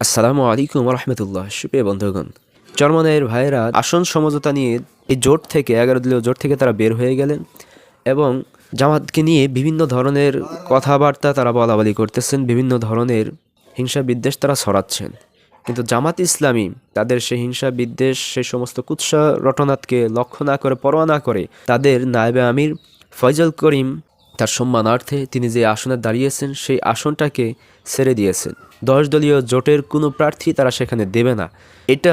আসসালামু আলাইকুম রহমতুল্লাহ। সুপ্রিয় বন্ধুগণ, চরমনাইয়ের ভাইয়েরা আসন সমঝোতা নিয়ে এই জোট থেকে 11 দলীয় জোট থেকে তারা বের হয়ে গেলেন এবং জামাতকে নিয়ে বিভিন্ন ধরনের কথাবার্তা তারা বলাবলি করতেছেন, বিভিন্ন ধরনের হিংসা বিদ্বেষ তারা ছড়াচ্ছেন। কিন্তু জামাত ইসলামী তাদের সেই হিংসা বিদ্বেষ, সেই সমস্ত কুৎসা রটনাথকে লক্ষ্য না করে, পরোয়া না করে, তাদের নায়েবে আমির ফয়জল করিম তার সম্মানার্থে তিনি যে আসনে দাঁড়িয়েছেন সেই আসনটাকে ছেড়ে দিয়েছেন। 10 দলীয় জোটের কোনো প্রার্থী তারা সেখানে দেবে না। এটা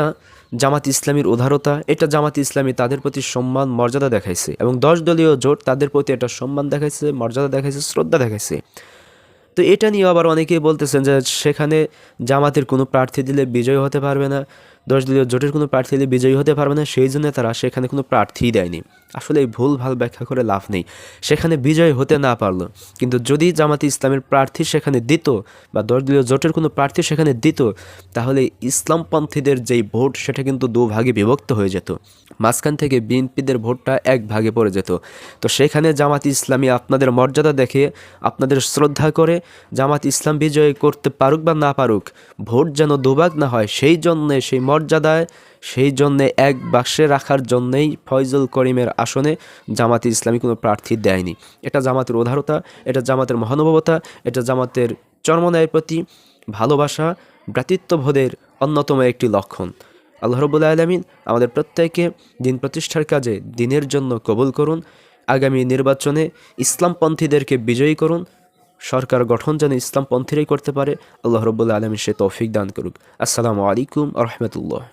জামাত ইসলামীর উদারতা, এটা জামাত ইসলামী তাদের প্রতি সম্মান মর্যাদা দেখাইছে এবং 10 দলীয় জোট তাদের প্রতি একটা সম্মান দেখাইছে, মর্যাদা দেখাইছে, শ্রদ্ধা দেখাইছে। তো এটা নিয়ে আবার অনেকেই বলতেছেন যে সেখানে জামাতের কোনো প্রার্থী দিলে বিজয়ী হতে পারবে না, 10 দলীয় জোটের কোনো প্রার্থী দিলে বিজয়ী হতে পারবে না, সেই জন্য তারা সেখানে কোনো প্রার্থীই দেয়নি। আসলে এই ভুল ভাল ব্যাখ্যা করে লাভ নেই। সেখানে বিজয় হতে না পারলো, কিন্তু যদি জামাতে ইসলামের প্রার্থী সেখানে দিত বা 10 দলীয় জোটের কোনো প্রার্থী সেখানে দিত, তাহলে ইসলামপন্থীদের যেই ভোট সেটা কিন্তু দুভাগে বিভক্ত হয়ে যেত। মাঝখান থেকে বিএনপিদের ভোটটা এক ভাগে পড়ে যেত। তো সেখানে জামাত ইসলামী আপনাদের মর্যাদা দেখে, আপনাদের শ্রদ্ধা করে জামাত ইসলাম বিজয় করতে পারুক বা না পারুক, ভোট যেন দুভাগ না হয়, সেই জন্যে, সেই মর্যাদায়, সেই জন্যে এক বাক্সে রাখার জন্যেই ফয়জল করিমের আসনে জামাতে ইসলামী কোনো প্রার্থী দেয়নি। এটা জামাতের উদারতা, এটা জামাতের মহানুভবতা, এটা জামাতের চরমনায়ের প্রতি ভালোবাসা, ভ্রাতৃত্ববোধের অন্যতম একটি লক্ষণ। আল্লাহ রাব্বুল আলামিন আমাদের প্রত্যেককে দিন প্রতিষ্ঠার কাজে দিনের জন্য কবুল করুন। আগামী নির্বাচনে ইসলামপন্থীদেরকে বিজয়ী করুন। সরকার গঠন যেন ইসলামপন্থীরাই করতে পারে, আল্লাহ রাব্বুল আলামিন সে তৌফিক দান করুক। আসসালামু আলাইকুম ওয়া রাহমাতুল্লাহ।